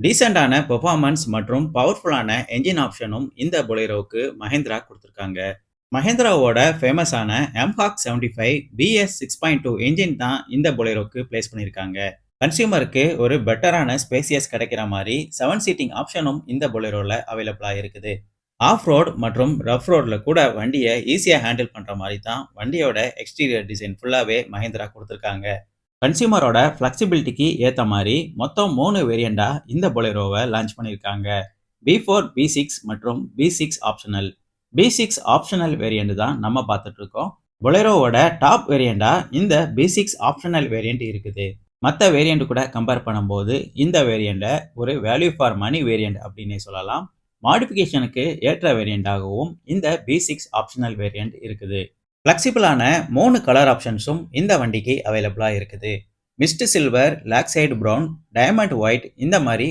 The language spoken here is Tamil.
டீசென்டான பெர்ஃபார்மன்ஸ் மற்றும் பவர்ஃபுல்லான என்ஜின் ஆப்ஷனும் இந்த பொலேரோவுக்கு மஹேந்திரா கொடுத்துருக்காங்க. மஹேந்திராவோட ஃபேமஸான எம்ஹாக் 75 பிஎஸ் 6.2 என்ஜின் தான் இந்த பொலேரோவுக்கு பிளேஸ் பண்ணியிருக்காங்க. கன்சியூமருக்கு ஒரு பெட்டரான ஸ்பேசியஸ் கிடைக்கிற மாதிரி 7 சீட்டிங் ஆப்ஷனும் இந்த பொலேரோல அவைலபிளா இருக்குது. ஆஃப் ரோட் மற்றும் ரஃப் ரோட்ல கூட வண்டியை ஈஸியா ஹேண்டில் பண்ற மாதிரி தான் வண்டியோட எக்ஸ்டீரியர் டிசைன் ஃபுல்லாவே மஹேந்திரா கொடுத்துருக்காங்க. கன்சியூமரோட ஃப்ளெக்சிபிலிட்டிக்கு ஏத்த மாதிரி மொத்தம் 3 வேரியண்டா இந்த பொலேரோவை லான்ச் பண்ணியிருக்காங்க. B4, B6 மற்றும் B6 optional. B6 optional variant தான் நம்ம பார்த்துட்டு இருக்கோம். பொலேரோவோட டாப் வேரியண்டா இந்த B6 ஆப்ஷனல் வேரியண்ட் இருக்குது. மற்ற வேரியண்ட் கூட கம்பேர் பண்ணும்போது இந்த வேரியண்ட ஒரு வேல்யூ ஃபார் மணி வேரியண்ட் அப்படின்னே சொல்லலாம். மாடிஃபிகேஷனுக்கு ஏற்ற வேரியண்டாகவும் இந்த B6 ஆப்ஷனல் வேரியண்ட் இருக்குது. ஃப்ளெக்சிபிளான 3 கலர் ஆப்ஷன்ஸும் இந்த வண்டிக்கு அவைலபிளா இருக்குது. மிஸ்ட் சில்வர், லாக்சைடு பிரவுன், டைமண்ட் ஒயிட் இந்த மாதிரி